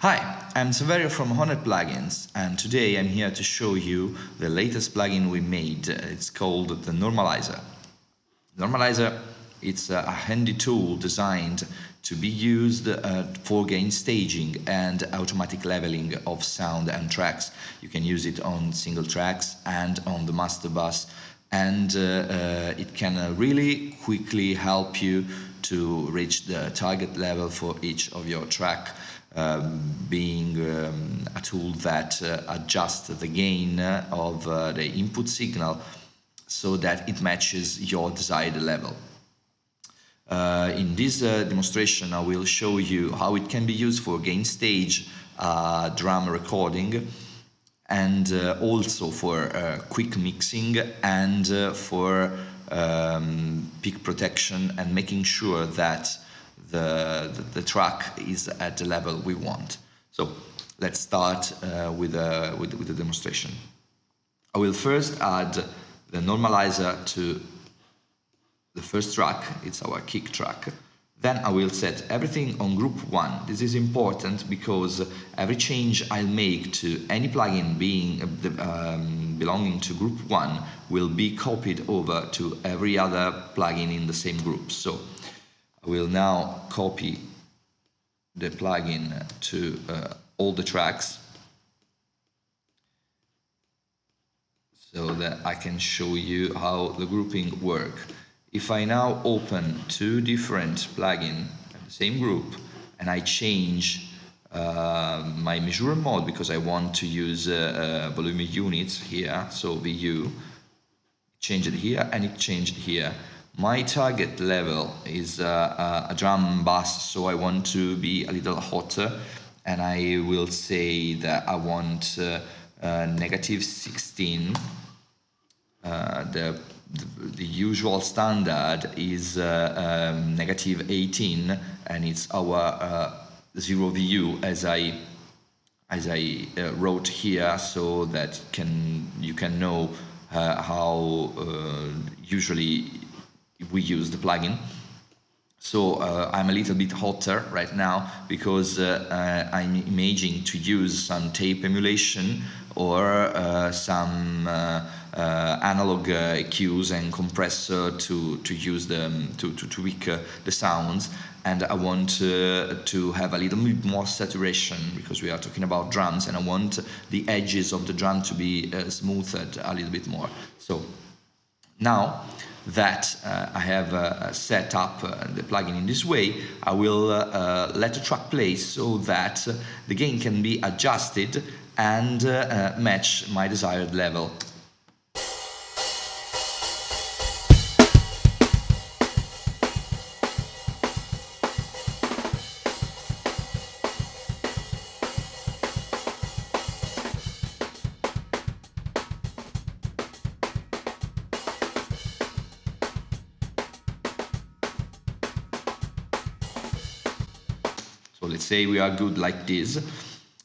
Hi, I'm Saverio from HoRNet Plugins, and today I'm here to show you the latest plugin we made. It's called the Normalizer. Normalizer, it's a handy tool designed to be used for gain staging and automatic leveling of sound and tracks. You can use it on single tracks and on the master bus, and it can really quickly help you to reach the target level for each of your track. Being a tool that adjusts the gain of the input signal so that it matches your desired level. In this demonstration, I will show you how it can be used for gain stage drum recording, and also for quick mixing and for peak protection and making sure that the track is at the level we want. So let's start with the demonstration. I will first add the normalizer to the first track. It's our kick track. Then I will set everything on group 1. This is important because every change I'll make to any plugin belonging to group 1 will be copied over to every other plugin in the same group. So I will now copy the plugin to all the tracks so that I can show you how the grouping works. If I now open two different plugins in the same group and I change my measure mode because I want to use volume units here, so VU, change it here and it changed here. My target level is a drum bass, so I want to be a little hotter, and I will say that I want negative 16. The usual standard is negative 18, and it's our 0 VU as I wrote here, so that you can know how usually we use the plugin. So I'm a little bit hotter right now because I'm imaging to use some tape emulation or some analog EQs and compressor to use them to tweak the sounds, and I want to have a little bit more saturation because we are talking about drums, and I want the edges of the drum to be smoothed a little bit more. So now that I have set up the plugin in this way, I will let the track play so that the gain can be adjusted and match my desired level. So let's say we are good like this.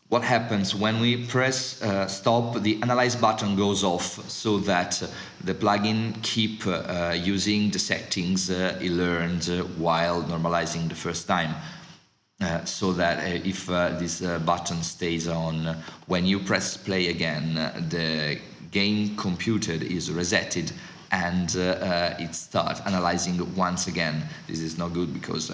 What happens when we press stop? The analyze button goes off so that the plugin keep using the settings it learned while normalizing the first time. So that if this button stays on, when you press play again, the gain computed is resetted and it starts analyzing once again. This is not good because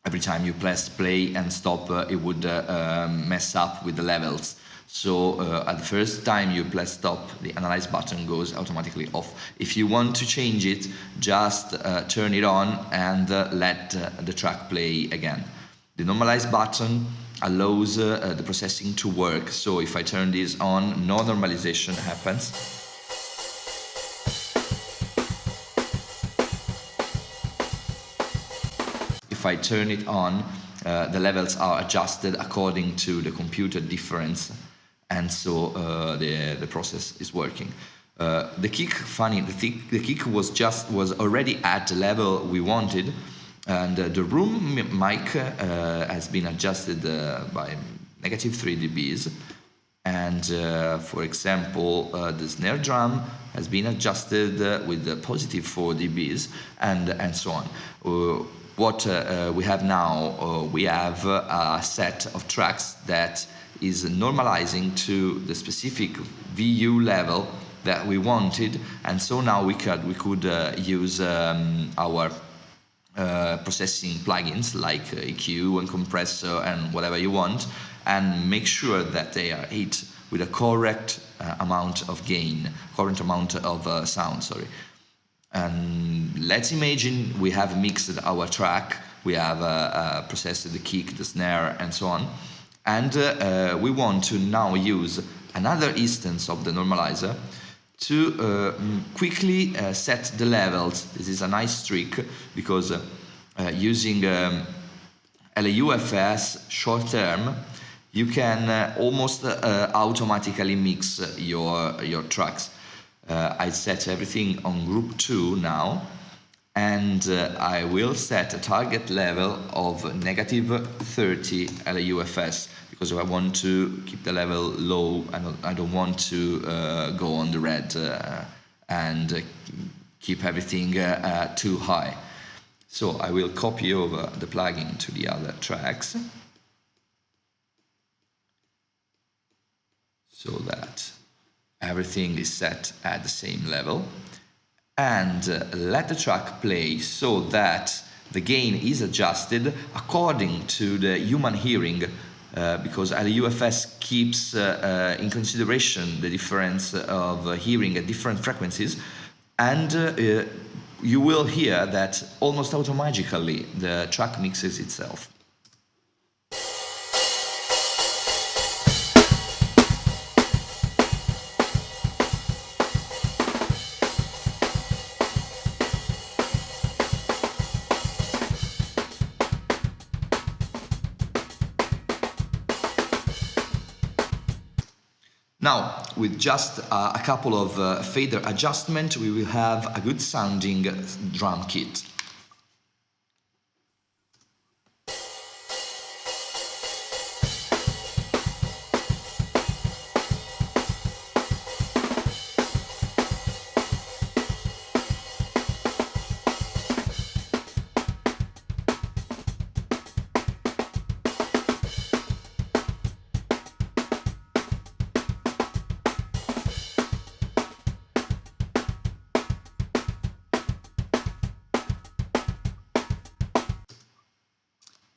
every time you press play and stop, it would mess up with the levels. So at the first time you press stop, the analyze button goes automatically off. If you want to change it, just turn it on and let the track play again. The normalize button allows the processing to work. So if I turn this on, no normalization happens. If I turn it on, the levels are adjusted according to the computed difference, and so the process is working. The kick, the kick was already at the level we wanted, and the room mic has been adjusted by negative 3 dBs. And for example, the snare drum has been adjusted with positive 4 dBs, and so on. what we have now, we have a set of tracks that is normalizing to the specific VU level that we wanted, and so now we could use our processing plugins like EQ and compressor and whatever you want, and make sure that they are hit with a correct amount of gain, correct amount of sound, sorry. And let's imagine we have mixed our track, we have processed the kick, the snare, and so on, and we want to now use another instance of the normalizer to quickly set the levels. This is a nice trick because using LUFS short term, you can almost automatically mix your tracks. I set everything on group 2 now, and I will set a target level of -30 LUFS because I want to keep the level low. I don't want to go on the red and keep everything too high. So I will copy over the plugin to the other tracks so that everything is set at the same level, and let the track play so that the gain is adjusted according to the human hearing, because LUFS keeps in consideration the difference of hearing at different frequencies, and you will hear that almost automatically the track mixes itself. Now, with just a couple of fader adjustments, we will have a good sounding drum kit.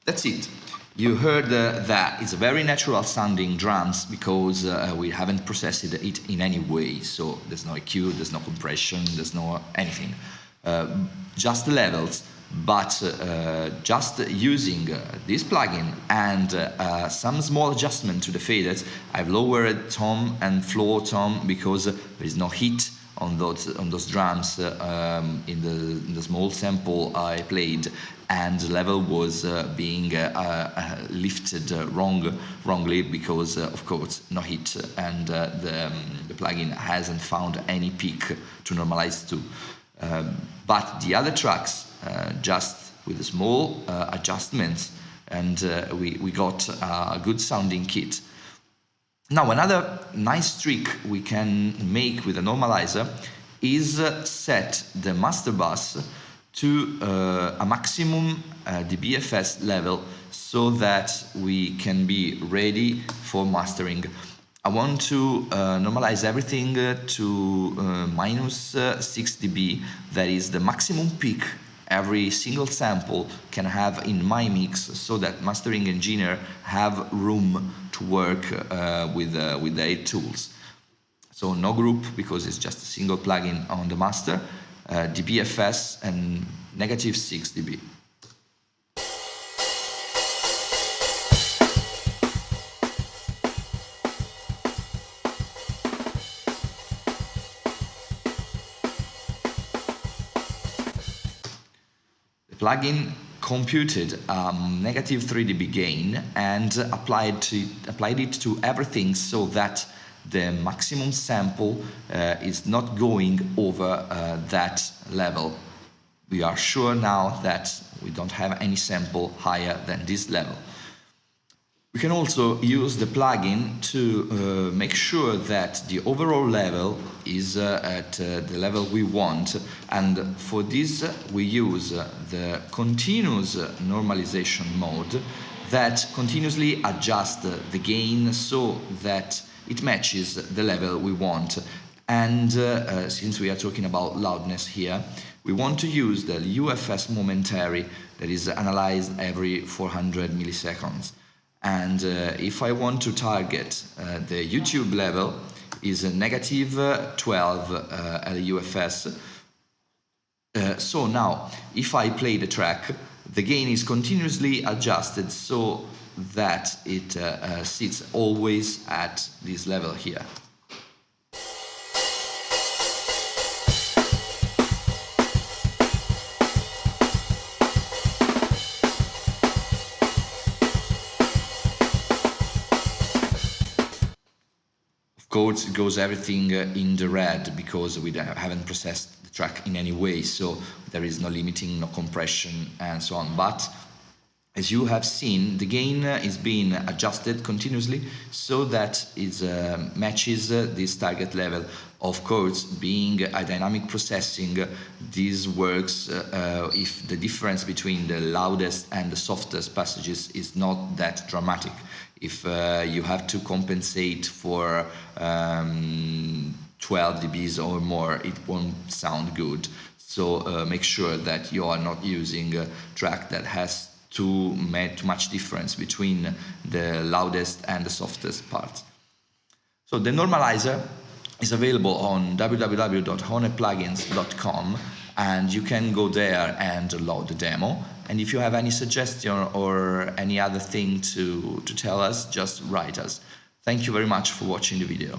That's it. You heard that it's a very natural sounding drums because we haven't processed it in any way. So there's no EQ, there's no compression, there's no anything. Just the levels, but just using this plugin and some small adjustment to the faders, I've lowered tom and floor tom because there is no hit on those drums in the small sample I played, and the level was being lifted wrongly because of course no hit, and the plugin hasn't found any peak to normalize to. But the other tracks, just with small adjustments, and we got a good sounding kit. Now, another nice trick we can make with a normalizer is set the master bus to a maximum dBFS level so that we can be ready for mastering. I want to normalize everything to -6 dB. That is the maximum peak every single sample can have in my mix, so that mastering engineer have room to work with their tools. So no group, because it's just a single plugin on the master, dBFS and -6 dB. The plugin computed -3 dB gain and applied it to everything so that the maximum sample is not going over that level. We are sure now that we don't have any sample higher than this level. We can also use the plugin to make sure that the overall level is at the level we want, and for this we use the continuous normalization mode that continuously adjusts the gain so that it matches the level we want. And since we are talking about loudness here, we want to use the LUFS momentary that is analyzed every 400 milliseconds. And if I want to target the YouTube level is a negative 12 LUFS. So now, if I play the track, the gain is continuously adjusted so that it sits always at this level here. Of course, it goes everything in the red because we haven't processed the track in any way, so there is no limiting, no compression, and so on. But as you have seen, the gain is being adjusted continuously so that it matches this target level. Of course, being a dynamic processing, this works if the difference between the loudest and the softest passages is not that dramatic. If you have to compensate for 12 dBs or more, it won't sound good. So make sure that you are not using a track that has too much difference between the loudest and the softest parts. So the normalizer is available on www.HoRNetplugins.com, and you can go there and download the demo. And if you have any suggestion or any other thing to tell us, just write us. Thank you very much for watching the video.